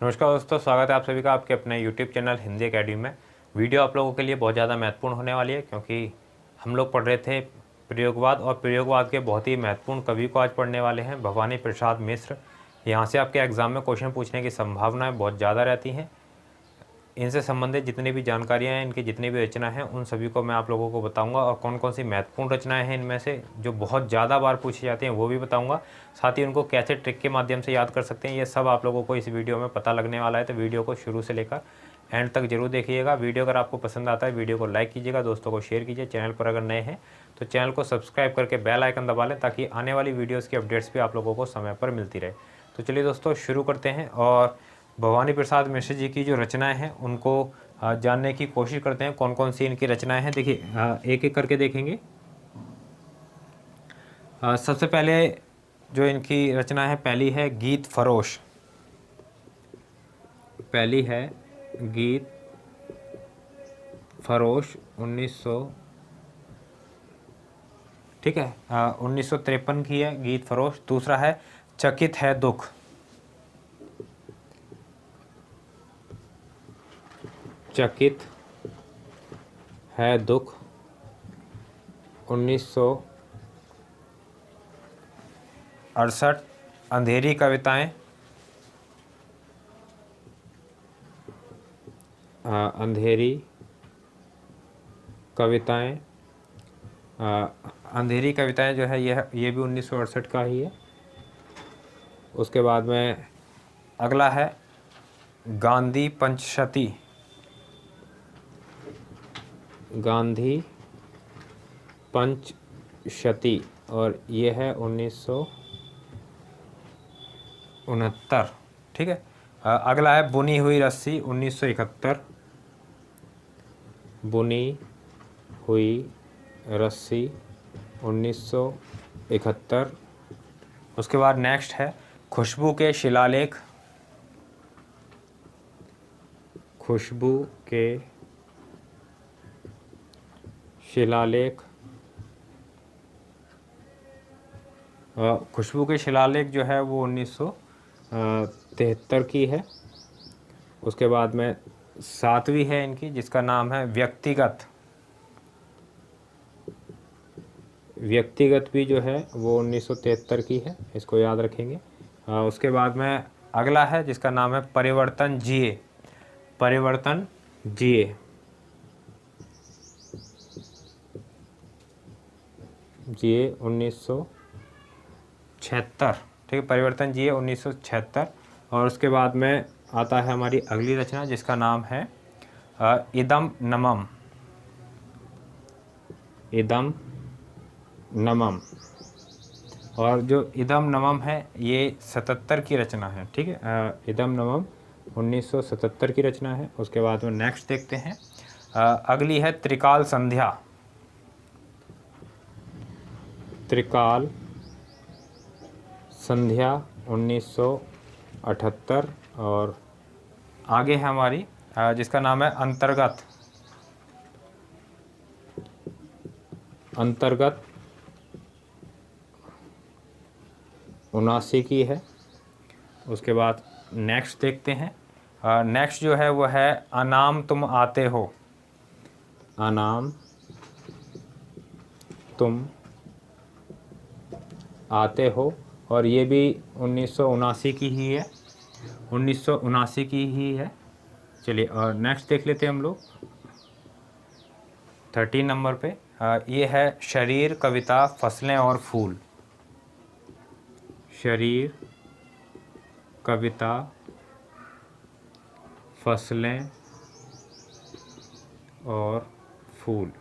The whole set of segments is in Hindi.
नमस्कार दोस्तों, स्वागत है आप सभी का आपके अपने यूट्यूब चैनल हिंदी एकेडमी में। वीडियो आप लोगों के लिए बहुत ज़्यादा महत्वपूर्ण होने वाली है, क्योंकि हम लोग पढ़ रहे थे प्रयोगवाद और प्रयोगवाद के बहुत ही महत्वपूर्ण कवि को आज पढ़ने वाले हैं, भवानी प्रसाद मिश्र। यहाँ से आपके एग्ज़ाम में क्वेश्चन पूछने की संभावनाएँ बहुत ज़्यादा रहती हैं। इनसे संबंधित जितनी भी जानकारियाँ हैं, इनकी जितनी भी रचना हैं, उन सभी को मैं आप लोगों को बताऊंगा और कौन कौन सी महत्वपूर्ण रचनाएं हैं इनमें से जो बहुत ज़्यादा बार पूछी जाती हैं वो भी बताऊंगा। साथ ही उनको कैसे ट्रिक के माध्यम से याद कर सकते हैं, ये सब आप लोगों को इस वीडियो में पता लगने वाला है। तो वीडियो को शुरू से लेकर एंड तक जरूर देखिएगा। वीडियो अगर आपको पसंद आता है वीडियो को लाइक कीजिएगा, दोस्तों को शेयर कीजिए। चैनल पर अगर नए हैं तो चैनल को सब्सक्राइब करके बेल आइकन दबा लें, ताकि आने वाली वीडियोज़ की अपडेट्स भी आप लोगों को समय पर मिलती रहे। तो चलिए दोस्तों शुरू करते हैं और भवानी प्रसाद मिश्र जी की जो रचनाएं हैं उनको जानने की कोशिश करते हैं। कौन कौन सी इनकी रचनाएं हैं, देखिए एक एक करके देखेंगे। सबसे पहले जो इनकी रचना है, पहली है गीत फरोश। पहली है गीत फरोश 1900, ठीक है, 1953 की है गीत फरोश। दूसरा है चकित है दुख। चकित है दुख 1968। अंधेरी कविताएं, अंधेरी कविताएं, अंधेरी कविताएं जो है ये भी 1968 का ही है। उसके बाद में अगला है गांधी पंचशती। गांधी पंचशती और ये है 1969, ठीक है। अगला है बुनी हुई रस्सी 1971। बुनी हुई रस्सी 1971। उसके बाद नेक्स्ट है खुशबू के शिलालेख। खुशबू के शिलालेख, खुशबू के शिलालेख जो है वो 1973 की है। उसके बाद में सातवीं है इनकी, जिसका नाम है व्यक्तिगत। व्यक्तिगत भी जो है वो 1973 की है, इसको याद रखेंगे। उसके बाद में अगला है जिसका नाम है परिवर्तन जिए। परिवर्तन जिए, जिए 1976, ठीक है। परिवर्तन जिए 1976। और उसके बाद में आता है हमारी अगली रचना जिसका नाम है इदम नमम। इदम नमम, और जो इदम नमम है ये 77 की रचना है, ठीक है। इदम नमम 1977 की रचना है। उसके बाद में नेक्स्ट देखते हैं, अगली है त्रिकाल संध्या। त्रिकाल संध्या 1978। और आगे है हमारी जिसका नाम है अंतर्गत। अंतर्गत 79 की है। उसके बाद नेक्स्ट देखते हैं, नेक्स्ट जो है वो है अनाम तुम आते हो। अनाम तुम आते हो, और ये भी 1979 की ही है। 1979 की ही है। चलिए और नेक्स्ट देख लेते हैं हम लोग 13 नंबर पे। ये है शरीर कविता फसलें और फूल। शरीर कविता फसलें और फूल,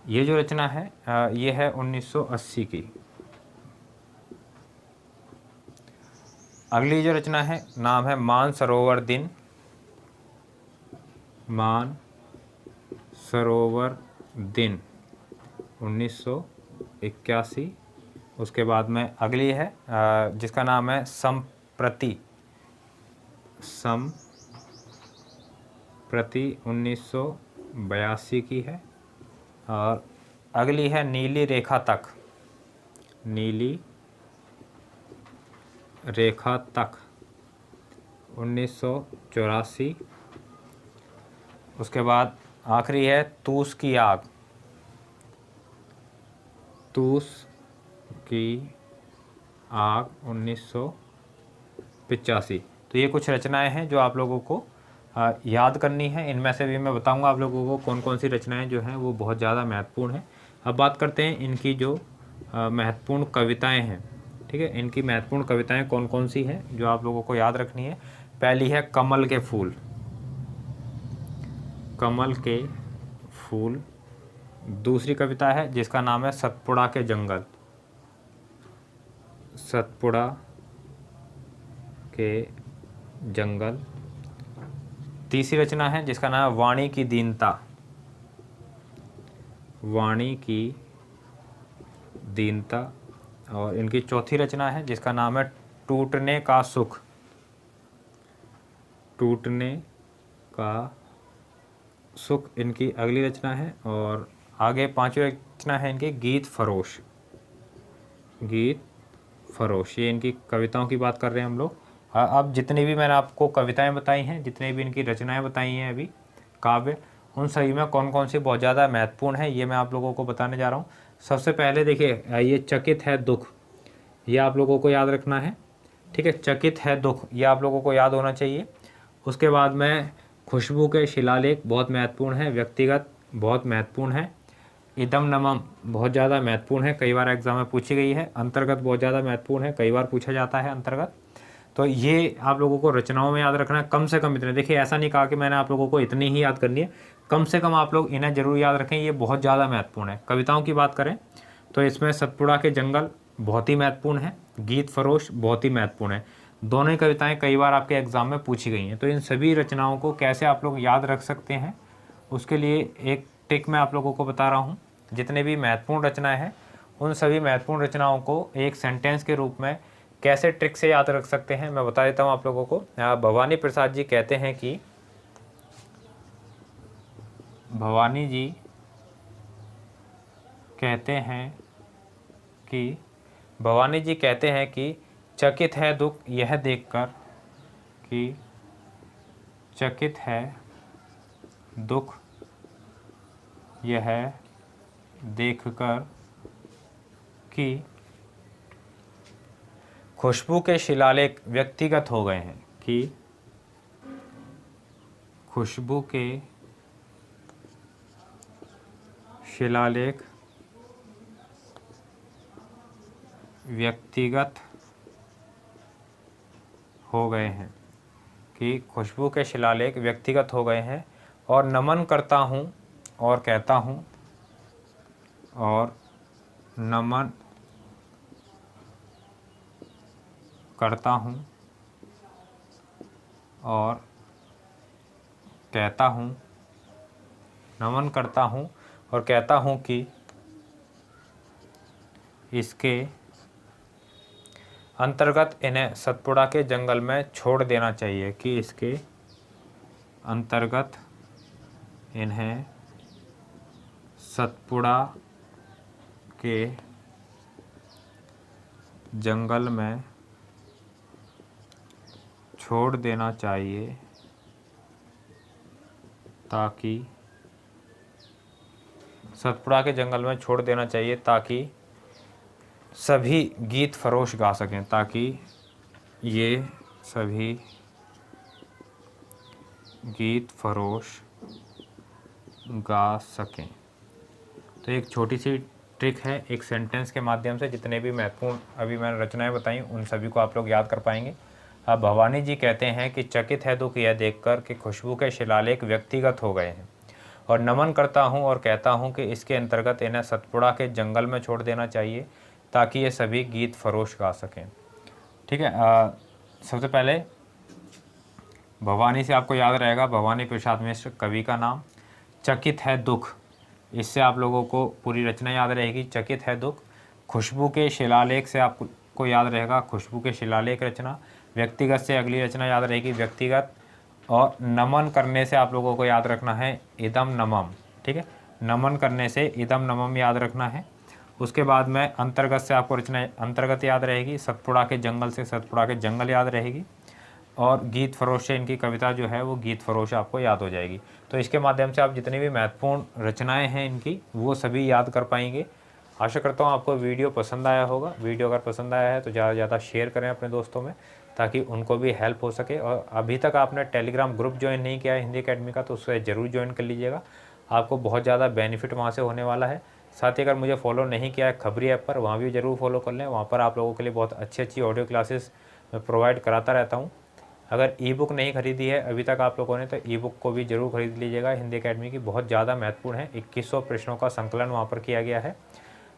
ये जो रचना है ये है 1980 की। अगली जो रचना है नाम है मान सरोवर दिन। मान सरोवर दिन 1981। उसके बाद में अगली है जिसका नाम है संप्रति। संप्रति 1982 की है। और अगली है नीली रेखा तक। नीली रेखा तक 1984। उसके बाद आखिरी है तूस की आग, तूस की आग 1985। तो ये कुछ रचनाएं हैं जो आप लोगों को याद करनी है। इनमें से भी मैं बताऊंगा आप लोगों को कौन कौन सी रचनाएं जो हैं वो बहुत ज़्यादा महत्वपूर्ण हैं। अब बात करते हैं इनकी जो महत्वपूर्ण कविताएं हैं। ठीक है, इनकी महत्वपूर्ण कविताएं कौन कौन सी हैं जो आप लोगों को याद रखनी है। पहली है कमल के फूल, कमल के फूल। दूसरी कविता है जिसका नाम है सतपुड़ा के जंगल, सतपुड़ा के जंगल। तीसरी रचना है जिसका नाम है वाणी की दीनता, वाणी की दीनता। और इनकी चौथी रचना है जिसका नाम है टूटने का सुख, टूटने का सुख इनकी अगली रचना है। और आगे पांचवी रचना है इनकी गीत फरोश, गीत फरोश। ये इनकी कविताओं की बात कर रहे हैं हम लोग। अब जितनी भी मैंने आपको कविताएं बताई हैं, जितने भी इनकी रचनाएं बताई हैं अभी काव्य, उन सभी में कौन कौन सी बहुत ज़्यादा महत्वपूर्ण है ये मैं आप लोगों को बताने जा रहा हूँ। सबसे पहले देखिए ये चकित है दुख, ये आप लोगों को याद रखना है। ठीक है, चकित है दुख ये आप लोगों को याद होना चाहिए। उसके बाद में खुशबू के शिलालेख बहुत महत्वपूर्ण है, व्यक्तिगत बहुत महत्वपूर्ण है। इदम नमम बहुत ज़्यादा महत्वपूर्ण है, कई बार एग्जाम में पूछी गई है। अंतर्गत बहुत ज़्यादा महत्वपूर्ण है, कई बार पूछा जाता है अंतर्गत। तो ये आप लोगों को रचनाओं में याद रखना है, कम से कम इतने। देखिए ऐसा नहीं कहा कि मैंने आप लोगों को इतनी ही याद करनी है, कम से कम आप लोग इन्हें ज़रूर याद रखें, ये बहुत ज़्यादा महत्वपूर्ण है। कविताओं की बात करें तो इसमें सतपुड़ा के जंगल बहुत ही महत्वपूर्ण है, गीत फरोश बहुत ही महत्वपूर्ण है। दोनों ही कविताएं कई बार आपके एग्ज़ाम में पूछी गई हैं। तो इन सभी रचनाओं को कैसे आप लोग याद रख सकते हैं, उसके लिए एक ट्रिक मैं आप लोगों को बता रहा हूँ। जितने भी महत्वपूर्ण रचनाएं हैं उन सभी महत्वपूर्ण रचनाओं को एक सेंटेंस के रूप में कैसे ट्रिक से याद रख सकते हैं मैं बता देता हूँ आप लोगों को। भवानी प्रसाद जी कहते हैं कि, भवानी जी कहते हैं कि, भवानी जी कहते हैं कि चकित है दुख यह देखकर, कि चकित है दुख यह देखकर कि खुशबू के शिलालेख व्यक्तिगत हो गए हैं, कि खुशबू के शिलालेख व्यक्तिगत हो गए हैं, कि खुशबू के शिलालेख व्यक्तिगत हो गए हैं। और नमन करता हूँ और कहता हूँ, और नमन करता हूँ और कहता हूँ, नमन करता हूँ और कहता हूँ कि इसके अंतर्गत इन्हें सतपुड़ा के जंगल में छोड़ देना चाहिए, कि इसके अंतर्गत इन्हें सतपुड़ा के जंगल में छोड़ देना चाहिए, ताकि सतपुड़ा के जंगल में छोड़ देना चाहिए ताकि सभी गीत फरोश गा सकें, ताकि ये सभी गीत फरोश गा सकें। तो एक छोटी सी ट्रिक है, एक सेंटेंस के माध्यम से जितने भी महत्वपूर्ण अभी मैंने रचनाएं बताई उन सभी को आप लोग याद कर पाएंगे। अब भवानी जी कहते हैं कि चकित है दुख यह देखकर कि खुशबू के शिलालेख व्यक्तिगत हो गए हैं, और नमन करता हूं और कहता हूं कि इसके अंतर्गत इन्हें सतपुड़ा के जंगल में छोड़ देना चाहिए ताकि ये सभी गीत फरोश गा सकें। ठीक है, सबसे पहले भवानी से आपको याद रहेगा भवानी प्रसाद मिश्र कवि का नाम। चकित है दुख, इससे आप लोगों को पूरी रचना याद रहेगी, चकित है दुख। खुशबू के शिलालेख से आपको याद रहेगा खुशबू के शिलालेख रचना। व्यक्तिगत से अगली रचना याद रहेगी व्यक्तिगत। और नमन करने से आप लोगों को याद रखना है इदम नमम। ठीक है, नमन करने से इदम नमम याद रखना है। उसके बाद में अंतर्गत से आपको रचना अंतर्गत याद रहेगी, सतपुड़ा के जंगल से सतपुड़ा के जंगल याद रहेगी। और गीत फरोश से इनकी कविता जो है वो गीत फरोश आपको याद हो जाएगी। तो इसके माध्यम से आप जितनी भी महत्वपूर्ण रचनाएं हैं इनकी वो सभी याद कर पाएंगे। आशा करता हूँ आपको वीडियो पसंद आया होगा। वीडियो अगर पसंद आया है तो ज़्यादा से ज़्यादा शेयर करें अपने दोस्तों में, ताकि उनको भी हेल्प हो सके। और अभी तक आपने टेलीग्राम ग्रुप ज्वाइन नहीं किया है हिंदी अकेडमी का, तो उसे ज़रूर ज्वाइन कर लीजिएगा। आपको बहुत ज़्यादा बेनिफिट वहाँ से होने वाला है। साथ ही अगर मुझे फॉलो नहीं किया है खबरी ऐप पर, वहाँ भी ज़रूर फॉलो कर लें। वहाँ पर आप लोगों के लिए बहुत अच्छी ऑडियो क्लासेस प्रोवाइड कराता रहता हूँ। अगर ई बुक नहीं खरीदी है अभी तक आप लोगों ने, तो ई बुक को भी ज़रूर खरीद लीजिएगा हिंदी अकेडमी की, बहुत ज़्यादा महत्वपूर्ण है। 2100 प्रश्नों का संकलन वहाँ पर किया गया है,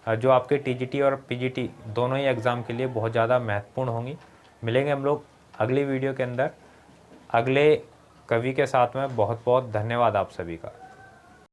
जो आपके टीजीटी और पीजीटी दोनों ही एग्ज़ाम के लिए बहुत ज़्यादा महत्वपूर्ण होंगी। मिलेंगे हम लोग अगली वीडियो के अंदर अगले कवि के साथ में। बहुत बहुत धन्यवाद आप सभी का।